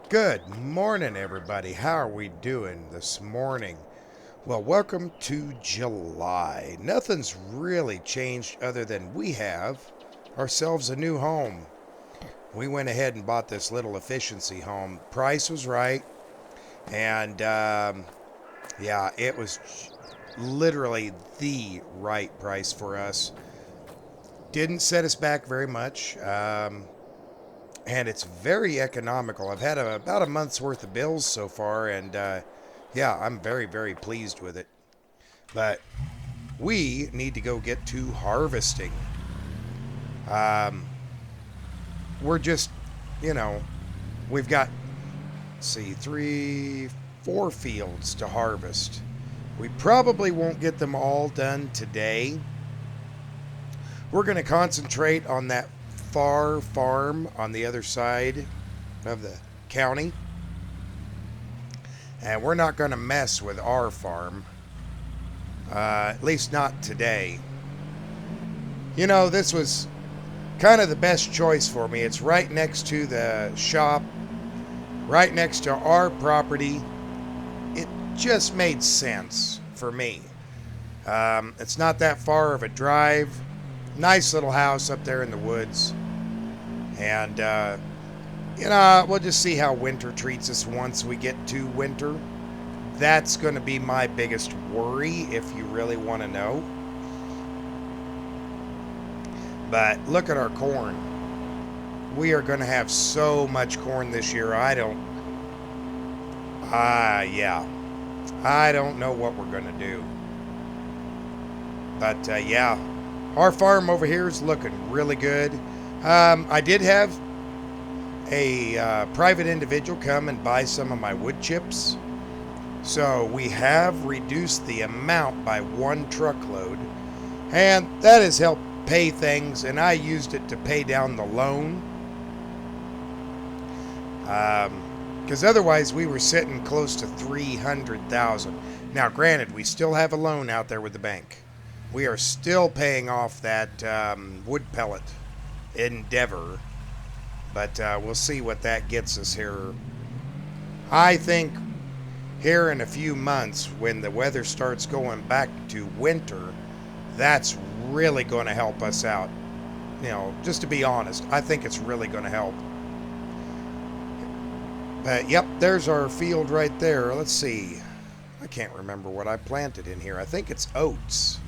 Good morning, everybody. How are we doing this morning? Well, welcome to July. Nothing's really changed other than we have ourselves a new home. We went ahead and bought this little efficiency home. Price was right, and yeah, it was literally the right price for us. Didn't set us back very much. And it's very economical. I've had about a month's worth of bills so far, and yeah, I'm very, very pleased with it. But we need to go get to harvesting. Um, we're just, you know, we've got, let's see, 4 fields to harvest. We probably won't get them all done today. We're going to concentrate on that far farm on the other side of the county. And we're not going to mess with our farm. At least not today. You know, this was kind of the best choice for me. It's right next to the shop, right next to our property. It just made sense for me. It's not that far of a drive. Nice little house up there in the woods. And, you know, we'll just see how winter treats us once we get to winter. That's going to be my biggest worry if you really want to know. But look at our corn. We are going to have so much corn this year. Yeah. I don't know what we're going to do. But, yeah. Our farm over here is looking really good. I did have a private individual come and buy some of my wood chips. So we have reduced the amount by 1 truckload. And that has helped pay things, and I used it to pay down the loan. Because otherwise we were sitting close to $300,000. Now, granted, we still have a loan out there with the bank. We are still paying off that wood pellet endeavor, but we'll see what that gets us here. I think here in a few months, when the weather starts going back to winter, that's really going to help us out. You know, just to be honest, I think it's really going to help. But yep, there's our field right there. Let's see. I can't remember what I planted in here. I think it's oats.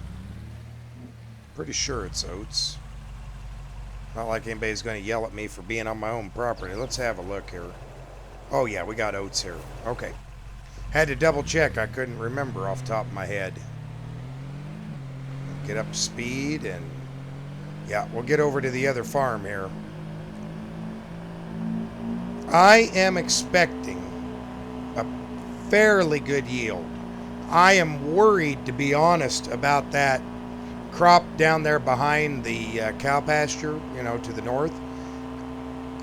Pretty sure it's oats. Not like anybody's going to yell at me for being on my own property. Let's have a look here. Oh yeah, we got oats here. Okay. Had to double check. I couldn't remember off the top of my head. Get up to speed, and yeah, we'll get over to the other farm here. I am expecting a fairly good yield. I am worried, to be honest, about that crop down there behind the cow pasture, you know, to the north.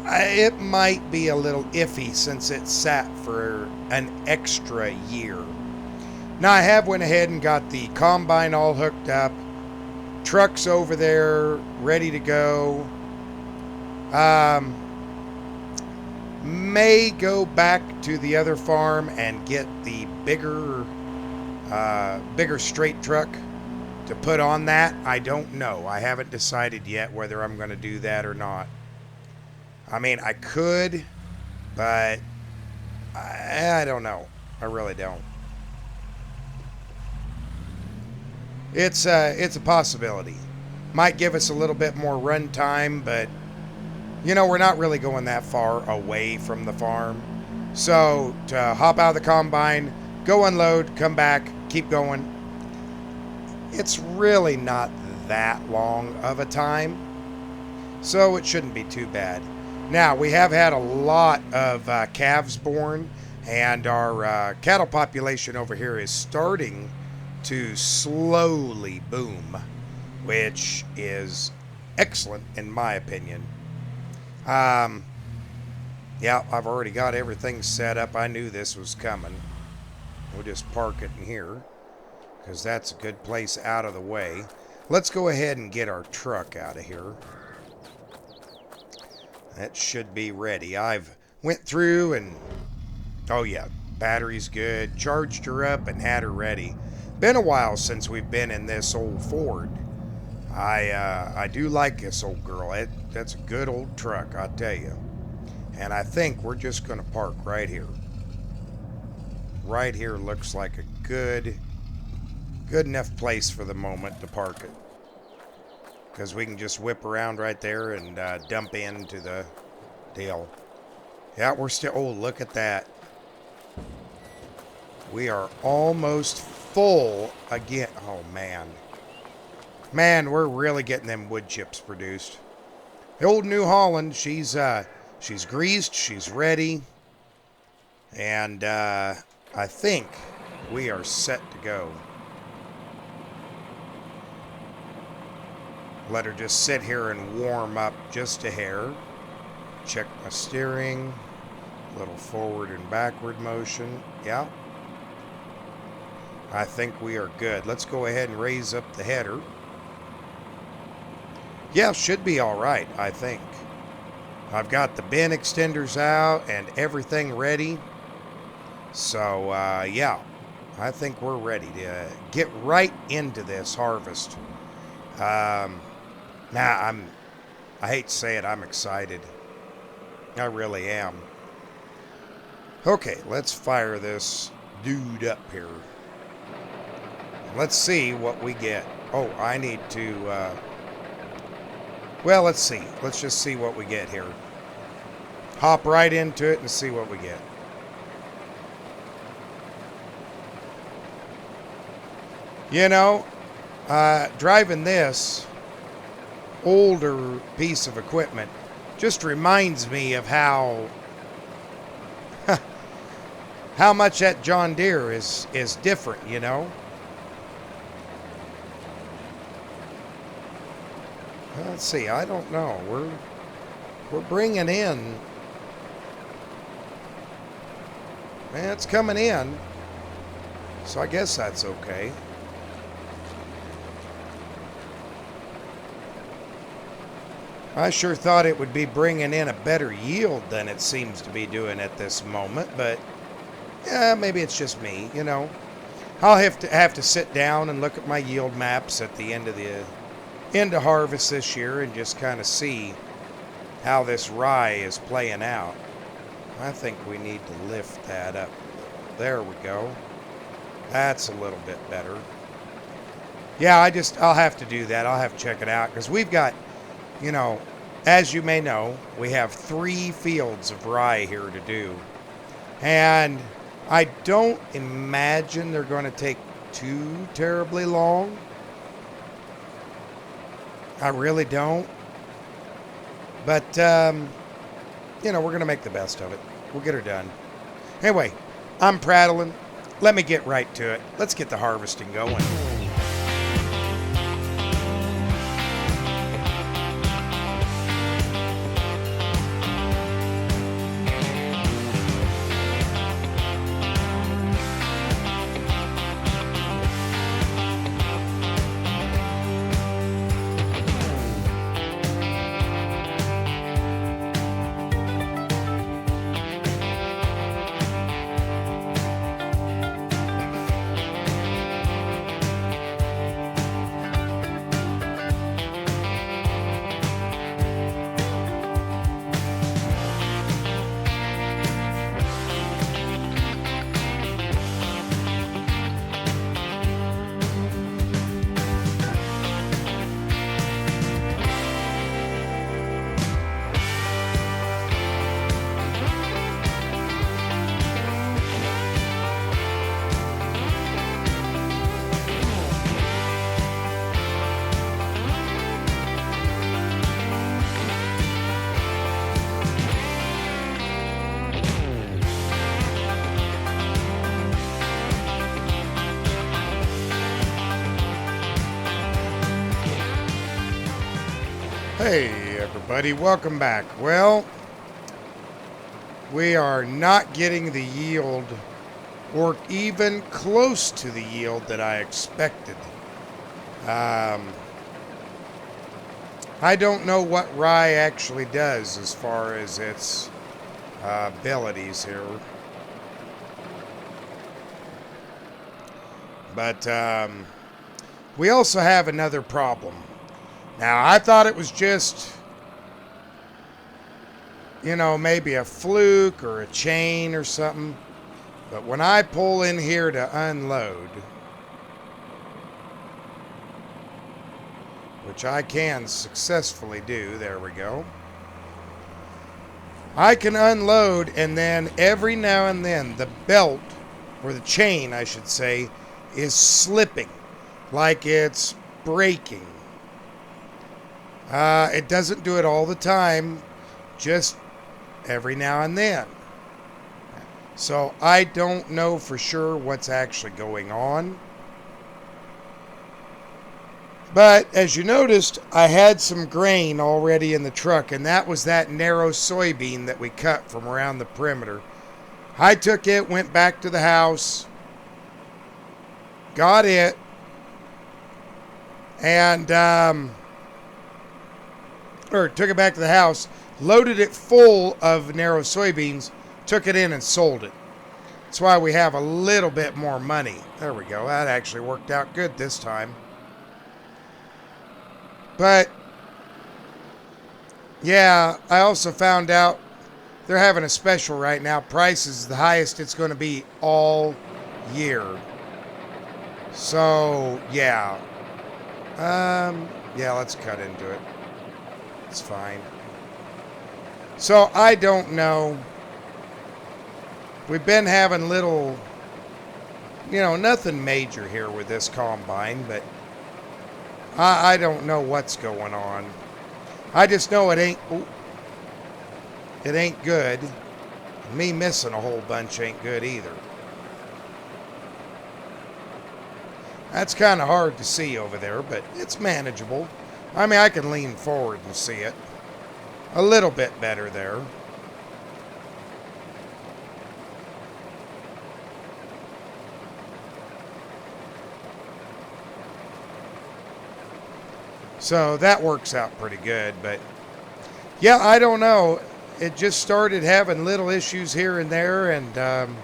It might be a little iffy since it sat for an extra year. Now, I have went ahead and got the combine all hooked up. Truck's over there, ready to go. May go back to the other farm and get the bigger straight truck to put on that. I don't know. I haven't decided yet whether I'm going to do that or not. I mean, I could, but I don't know. I really don't. It's a possibility. Might give us a little bit more run time, but you know, we're not really going that far away from the farm. So to hop out of the combine, go unload, come back, keep going. It's really not that long of a time, so it shouldn't be too bad. Now, we have had a lot of calves born, and our cattle population over here is starting to slowly boom, which is excellent in my opinion. Yeah, I've already got everything set up. I knew this was coming. We'll just park it in here, because that's a good place out of the way. Let's go ahead and get our truck out of here. That should be ready. I've Went through and, oh yeah, battery's good. Charged her up and had her ready. Been a while since we've been in this old Ford. I do like this old girl. That's a good old truck, I tell you. And I think we're just going to park right here. Right here looks like a good enough place for the moment to park it. Because we can just whip around right there and dump into the deal. Yeah, we're still... Oh, look at that. We are almost full again. Oh, man. Man, we're really getting them wood chips produced. The old New Holland, she's greased, she's ready. And I think we are set to go. Let her just sit here and warm up just a hair. Check my steering. Little forward and backward motion. Yeah. I think we are good. Let's go ahead and raise up the header. Yeah, should be all right, I think. I've got the bin extenders out and everything ready. So, yeah, I think we're ready to get right into this harvest. I hate to say it, I'm excited. I really am. Okay, let's fire this dude up here. Let's see what we get. Oh, I need to, well, let's see. Let's just see what we get here. Hop right into it and see what we get. You know, driving this older piece of equipment just reminds me of how much that John Deere is different, you know. Let's see. I don't know. We're bringing in. Man, it's coming in. So I guess that's okay. I sure thought it would be bringing in a better yield than it seems to be doing at this moment, but yeah, maybe it's just me, you know. I'll have to sit down and look at my yield maps at the end of harvest this year and just kind of see how this rye is playing out. I think we need to lift that up. There we go. That's a little bit better. Yeah, I'll have to do that. I'll have to check it out because we've got, you know, as you may know, we have 3 fields of rye here to do. And I don't imagine they're going to take too terribly long. I really don't. But, you know, we're going to make the best of it. We'll get her done. Anyway, I'm prattling. Let me get right to it. Let's get the harvesting going. Hey everybody, welcome back. Well, we are not getting the yield or even close to the yield that I expected. I don't know what rye actually does as far as its abilities here. But we also have another problem. Now, I thought it was just, you know, maybe a fluke or a chain or something. But when I pull in here to unload, which I can successfully do, there we go. I can unload, and then every now and then the belt, or the chain I should say, is slipping like it's breaking. It doesn't do it all the time, just every now and then. So I don't know for sure what's actually going on. But as you noticed, I had some grain already in the truck, and that was that narrow soybean that we cut from around the perimeter. I took it, went back to the house, got it, and took it back to the house, loaded it full of narrow soybeans, took it in and sold it. That's why we have a little bit more money. There we go. That actually worked out good this time. But, yeah, I also found out they're having a special right now. Price is the highest it's going to be all year. So, yeah. Yeah, let's cut into it. It's fine. So, I don't know. We've been having little, you know, nothing major here with this combine, but I don't know what's going on. I just know it ain't good. Me missing a whole bunch ain't good either. That's kind of hard to see over there, but it's manageable. I mean, I can lean forward and see it. A little bit better there. So that works out pretty good, but yeah, I don't know. It just started having little issues here and there, and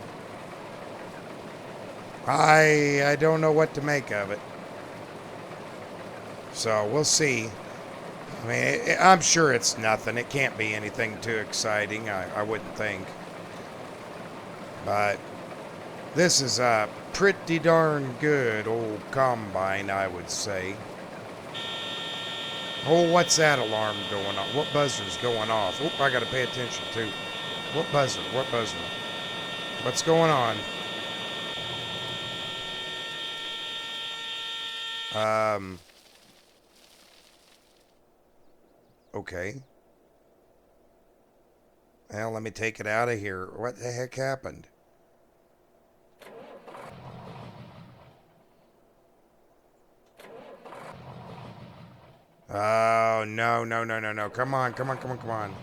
I don't know what to make of it. So we'll see. I mean, I'm sure it's nothing. It can't be anything too exciting, I wouldn't think. But this is a pretty darn good old combine, I would say. Oh, what's that alarm going on? What buzzer's going off? Oh, I got to pay attention too. What buzzer? What buzzer? What's going on? Okay. Well, let me take it out of here. What the heck happened? Oh, no, no, no, no, no. Come on, come on, come on, come on.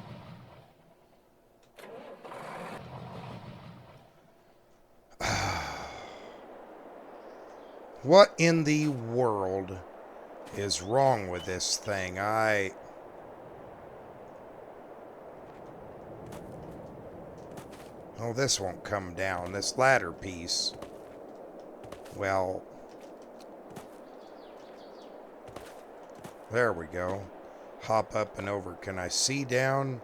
What in the world is wrong with this thing? Oh, this won't come down. This ladder piece. Well, there we go. Hop up and over. Can I see down?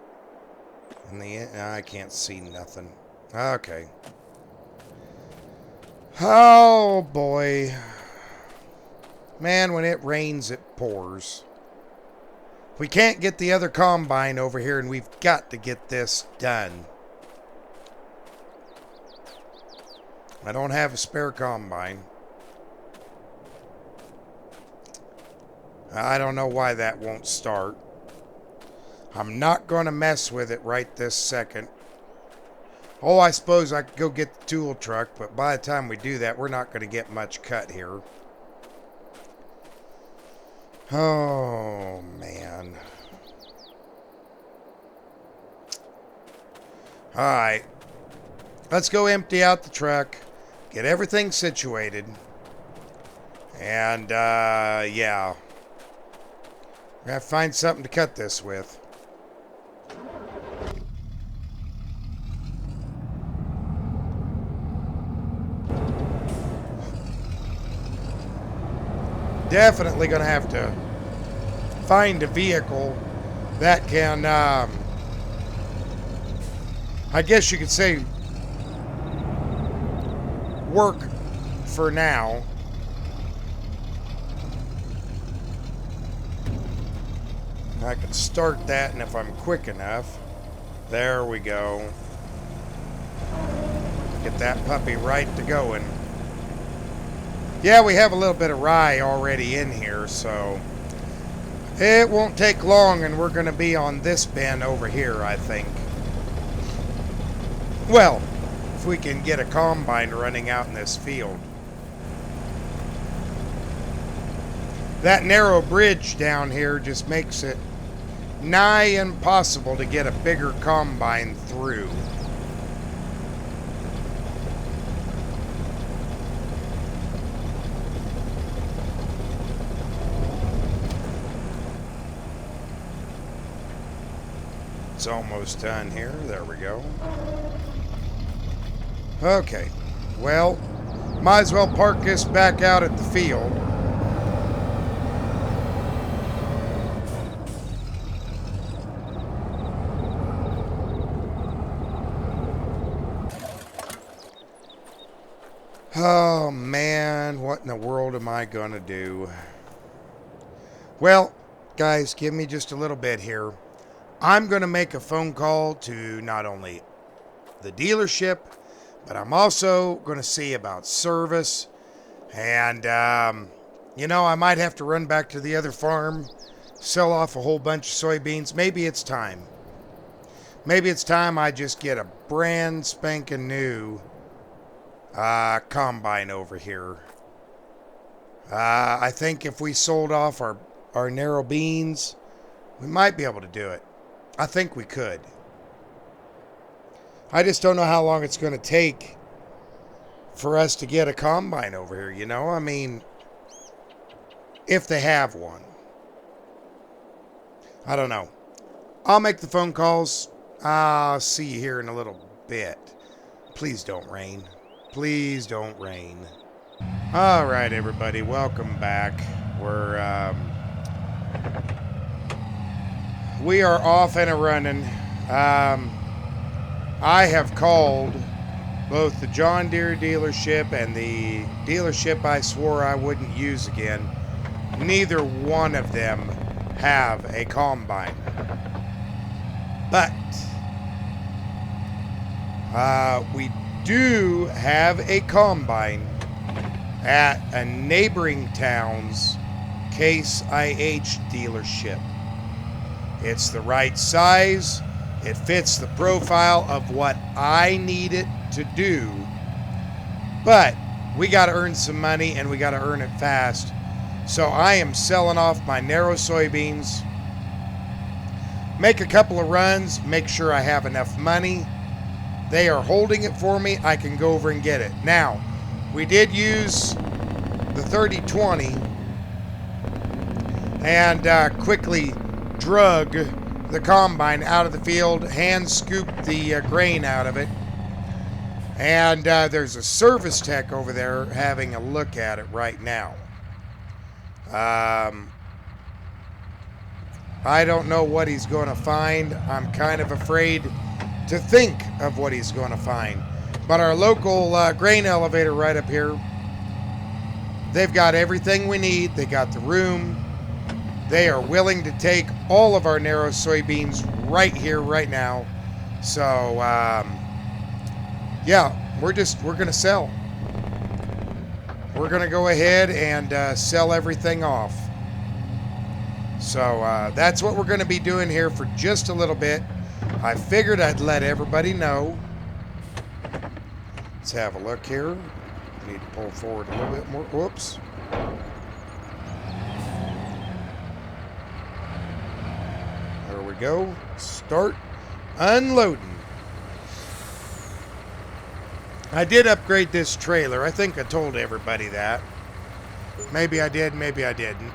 In the end, I can't see nothing. Okay. Oh, boy. Man, when it rains, it pours. We can't get the other combine over here, and we've got to get this done. I don't have a spare combine. I don't know why that won't start. I'm not going to mess with it right this second. Oh, I suppose I could go get the tool truck, but by the time we do that, we're not going to get much cut here. Oh, man. Alright. Let's go empty out the truck. Get everything situated. And, yeah. We're going to find something to cut this with. definitely going to have to find a vehicle that can, I guess you could say, work for now. I can start that, and if I'm quick enough, there we go. Get that puppy right to going. Yeah, we have a little bit of rye already in here, so it won't take long, and we're going to be on this bin over here, I think. Well, if we can get a combine running out in this field. That narrow bridge down here just makes it nigh impossible to get a bigger combine through. It's almost done here. There we go. Okay. Well, might as well park this back out at the field. Oh man, what in the world am I gonna do? Well, guys, give me just a little bit here. I'm gonna make a phone call to not only the dealership, but I'm also gonna see about service. And, you know, I might have to run back to the other farm, sell off a whole bunch of soybeans. Maybe it's time. Maybe it's time I just get a brand spanking new combine over here. I think if we sold off our narrow beans, we might be able to do it. I think we could. I just don't know how long it's going to take for us to get a combine over here, you know? I mean, if they have one. I don't know. I'll make the phone calls. I'll see you here in a little bit. Please don't rain. Please don't rain. All right, everybody, welcome back. We are off and a-running. I have called both the John Deere dealership and the dealership I swore I wouldn't use again. Neither one of them have a combine. But we do have a combine at a neighboring town's Case IH dealership. It's the right size. It fits the profile of what I need it to do. But we got to earn some money, and we got to earn it fast. So I am selling off my narrow soybeans. Make a couple of runs. Make sure I have enough money. They are holding it for me. I can go over and get it. Now, we did use the 30-20 and quickly drug the combine out of the field, hand scooped the grain out of it. And there's a service tech over there having a look at it right now. I don't know what he's going to find. I'm kind of afraid to think of what he's going to find. But our local grain elevator right up here, they've got everything we need. They got the room. They are willing to take all of our narrow soybeans right here, right now. So, yeah, we're going to sell. We're going to go ahead and sell everything off. So, that's what we're going to be doing here for just a little bit. I figured I'd let everybody know. Let's have a look here. Need to pull forward a little bit more. Whoops. There we go. Start unloading. I did upgrade this trailer. I think I told everybody that. Maybe I did, maybe I didn't.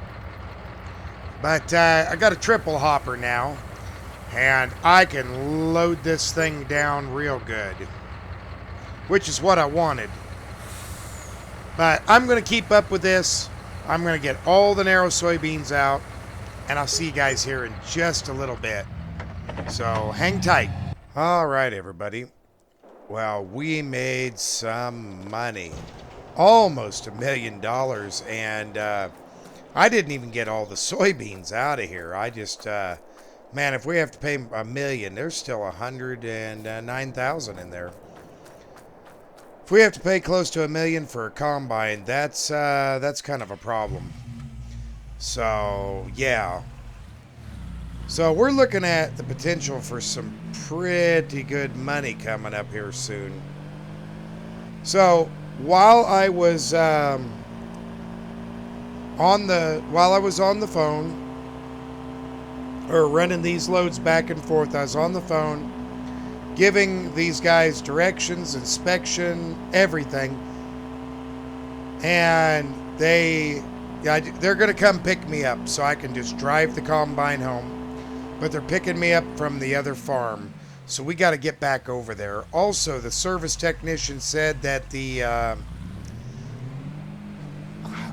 But I got a triple hopper now. And I can load this thing down real good. Which is what I wanted. But I'm going to keep up with this. I'm going to get all the narrow soybeans out, and I'll see you guys here in just a little bit. So hang tight. All right, everybody. Well, we made some money. Almost $1 million. And I didn't even get all the soybeans out of here. I just, man, if we have to pay $1 million, there's still 109,000 in there. If we have to pay close to $1 million for a combine, that's kind of a problem. So, yeah. So we're looking at the potential for some pretty good money coming up here soon. So while I was on the phone, or running these loads back and forth, I was on the phone giving these guys directions, inspection, everything, and they're gonna come pick me up so I can just drive the combine home. But they're picking me up from the other farm, so we got to get back over there. Also, the service technician said that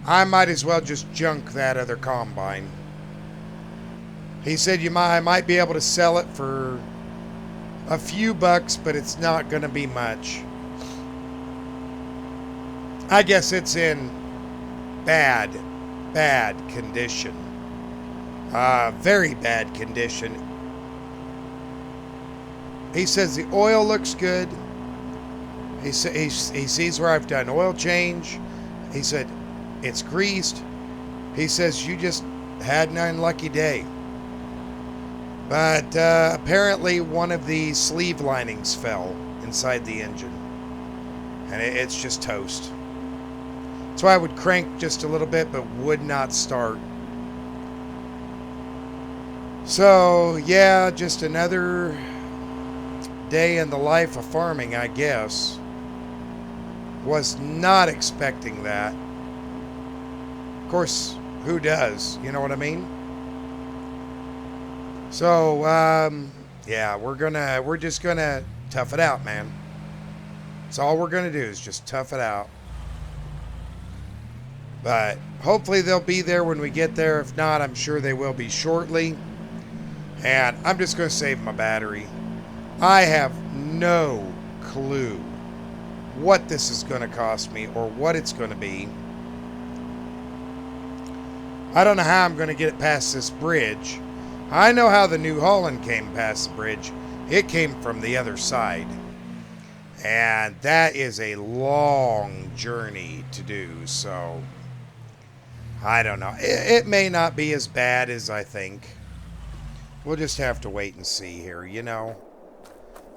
I might as well just junk that other combine. He said I might be able to sell it for a few bucks, but it's not going to be much. I guess it's in bad condition. Very bad condition. He says the oil looks good. He sees where I've done oil change. He said it's greased. He says you just had an unlucky day. But apparently one of the sleeve linings fell inside the engine. And it's just toast. So I would crank just a little bit, but would not start. So, yeah, just another day in the life of farming, I guess. Was not expecting that. Of course, who does? You know what I mean? So, yeah, we're just gonna tough it out, man. That's all we're gonna do is just tough it out. But hopefully they'll be there when we get there. If not, I'm sure they will be shortly. And I'm just going to save my battery. I have no clue what this is going to cost me or what it's going to be. I don't know how I'm going to get it past this bridge. I know how the New Holland came past the bridge. It came from the other side. And that is a long journey to do, so I don't know. It may not be as bad as I think. We'll just have to wait and see here, you know.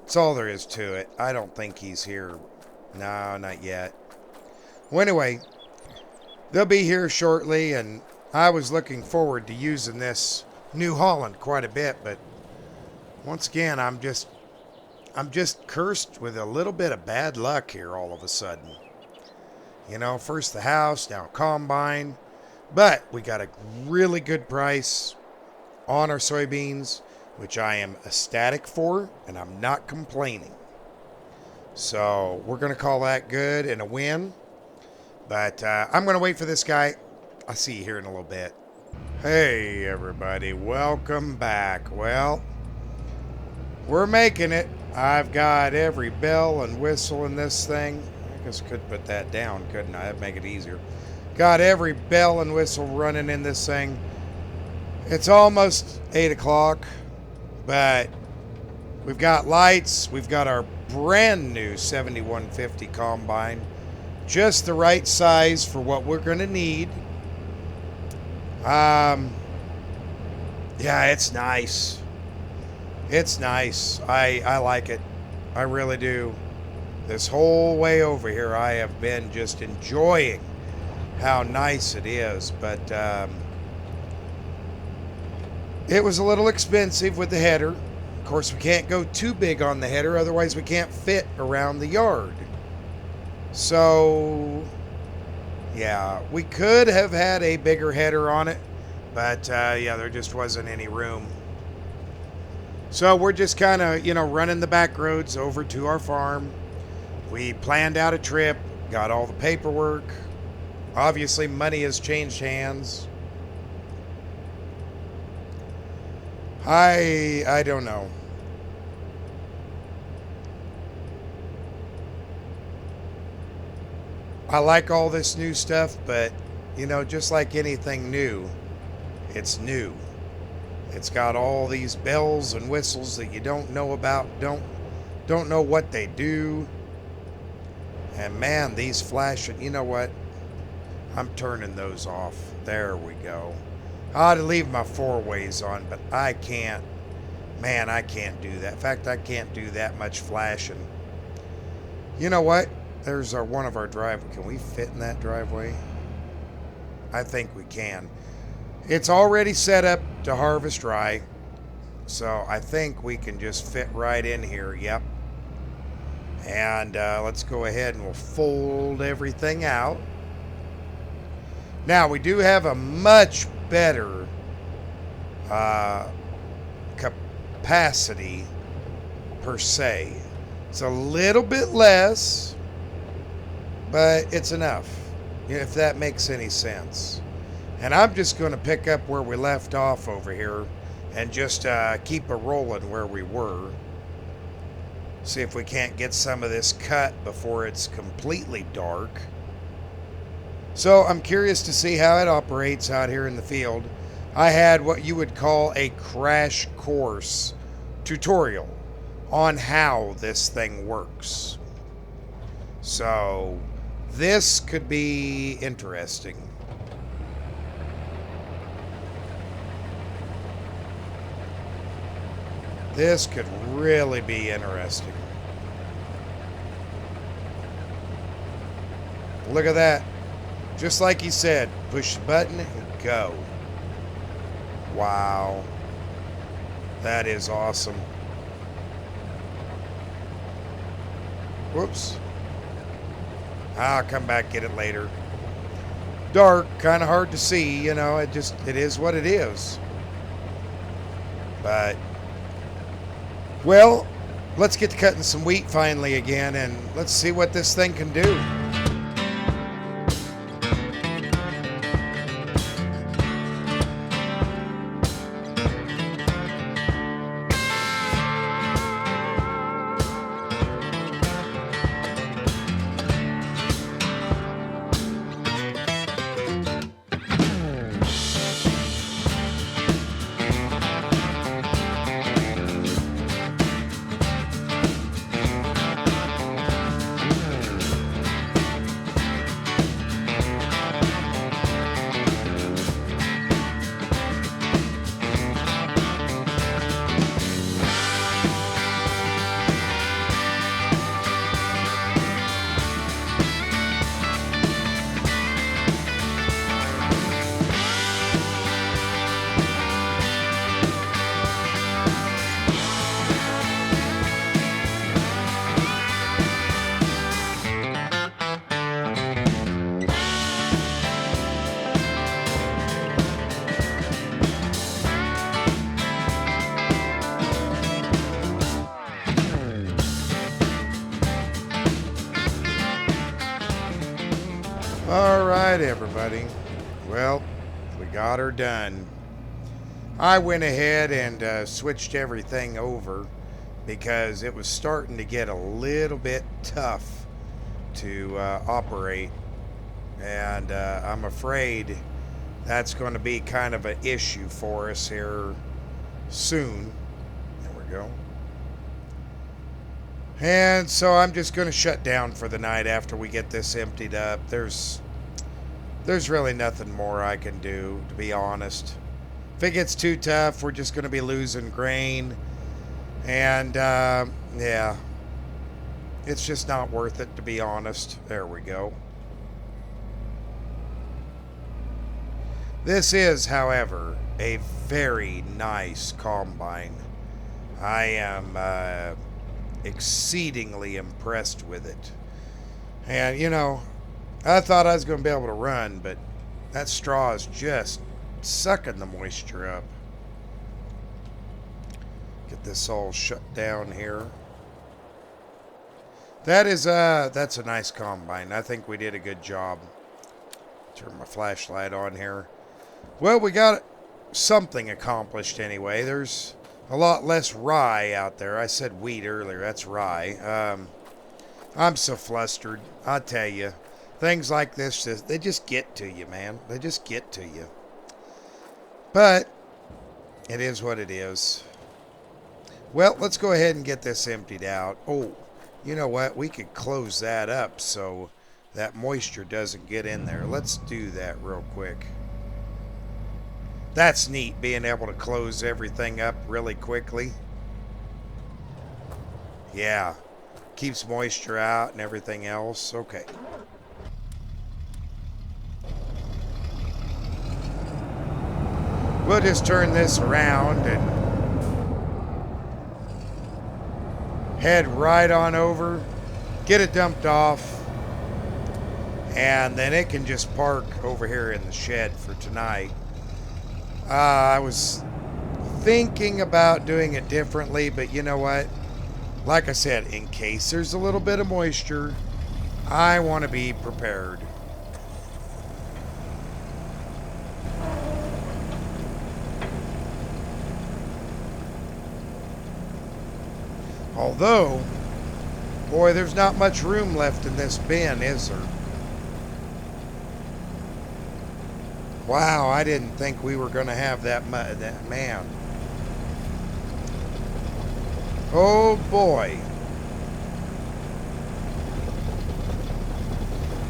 That's all there is to it. I don't think he's here. No, not yet. Well, anyway, they'll be here shortly, and I was looking forward to using this New Holland quite a bit, but once again, I'm just cursed with a little bit of bad luck here all of a sudden. You know, first the house, now combine, but we got a really good price on our soybeans, which I am ecstatic for, and I'm not complaining. So we're going to call that good and a win. But I'm going to wait for this guy. I'll see you here in a little bit. Hey, everybody. Welcome back. Well, we're making it. I've got every bell and whistle in this thing. I guess I could put that down, couldn't I? That'd make it easier. Got every bell and whistle running in this thing. It's almost 8 o'clock, but we've got lights. We've got our brand new 7150 combine. Just the right size for what we're going to need. Yeah, it's nice. It's nice. I like it. I really do. This whole way over here, I have been just enjoying how nice it is, but it was a little expensive with the header. Of course, we can't go too big on the header, otherwise we can't fit around the yard. So, yeah, we could have had a bigger header on it, but yeah, there just wasn't any room. So we're just kind of, running the back roads over to our farm. We planned out a trip, got all the paperwork, Obviously, money has changed hands. I don't know. I like all this new stuff, but you know, just like anything new, it's new. It's got all these bells and whistles that you don't know about, don't know what they do. And man, these flashing, you know what? I'm turning those off. There we go. I ought to leave my four ways on, but I can't. Man, I can't do that. In fact, I can't do that much flashing. You know what? There's one of our driveway. Can we fit in that driveway? I think we can. It's already set up to harvest rye, so I think we can just fit right in here. Yep. And let's go ahead and we'll fold everything out. Now, we do have a much better capacity per se. It's a little bit less, but it's enough, if that makes any sense. And I'm just going to pick up where we left off over here and just keep it rolling where we were. See if we can't get some of this cut before it's completely dark. So I'm curious to see how it operates out here in the field. I had what you would call a crash course tutorial on how this thing works. So this could be interesting. This could really be interesting. Look at that. Just like he said, push the button and go. Wow. That is awesome. Whoops. I'll come back, get it later. Dark, kind of hard to see, you know, it is what it is. But, well, let's get to cutting some wheat finally again, and let's see what this thing can do. All right, everybody. Well, we got her done. I went ahead and switched everything over because it was starting to get a little bit tough to operate. And I'm afraid that's going to be kind of an issue for us here soon. There we go. And so I'm just going to shut down for the night after we get this emptied up. There's really nothing more I can do, to be honest. If it gets too tough, we're just going to be losing grain. And, yeah, it's just not worth it, to be honest. There we go. This is, however, a very nice combine. I am exceedingly impressed with it. And, you know, I thought I was going to be able to run, but that straw is just sucking the moisture up. Get this all shut down here. That's a nice combine. I think we did a good job. Turn my flashlight on here. Well, we got something accomplished anyway. There's a lot less rye out there. I said wheat earlier. That's rye. I'm so flustered. I tell you. Things like this, they just get to you, man. They just get to you. But it is what it is. Well, let's go ahead and get this emptied out. Oh, you know what? We could close that up so that moisture doesn't get in there. Let's do that real quick. That's neat, being able to close everything up really quickly. Yeah. Keeps moisture out and everything else. Okay. We'll just turn this around and head right on over, get it dumped off, and then it can just park over here in the shed for tonight. I was thinking about doing it differently, but you know what? Like I said, in case there's a little bit of moisture, I want to be prepared. Although, boy, there's not much room left in this bin, is there? Wow, I didn't think we were going to have that much. Man. Oh, boy.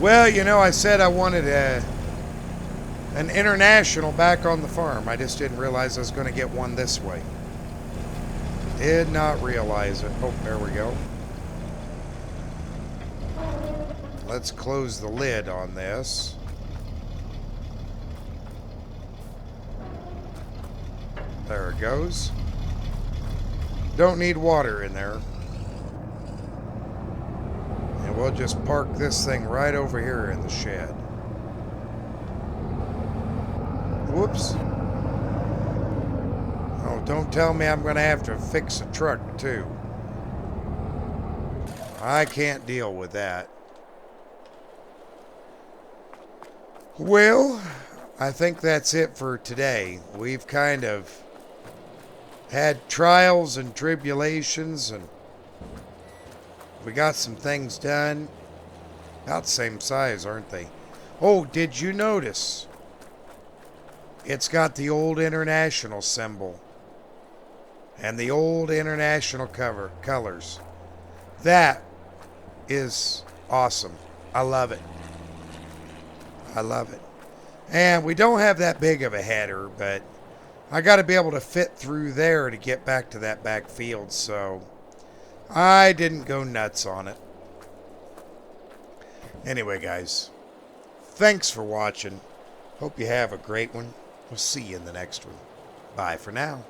Well, you know, I said I wanted an international back on the farm. I just didn't realize I was going to get one this way. Did not realize it. Oh, there we go. Let's close the lid on this. There it goes. Don't need water in there. And we'll just park this thing right over here in the shed. Whoops. Oh, don't tell me I'm going to have to fix a truck, too. I can't deal with that. Well, I think that's it for today. We've kind of had trials and tribulations, and we got some things done. About the same size, aren't they? Oh, did you notice? It's got the old international symbol and the old international colors. That is awesome. I love it. I love it. And we don't have that big of a header, but I got to be able to fit through there to get back to that back field, so I didn't go nuts on it. Anyway, guys, thanks for watching. Hope you have a great one. We'll see you in the next one. Bye for now.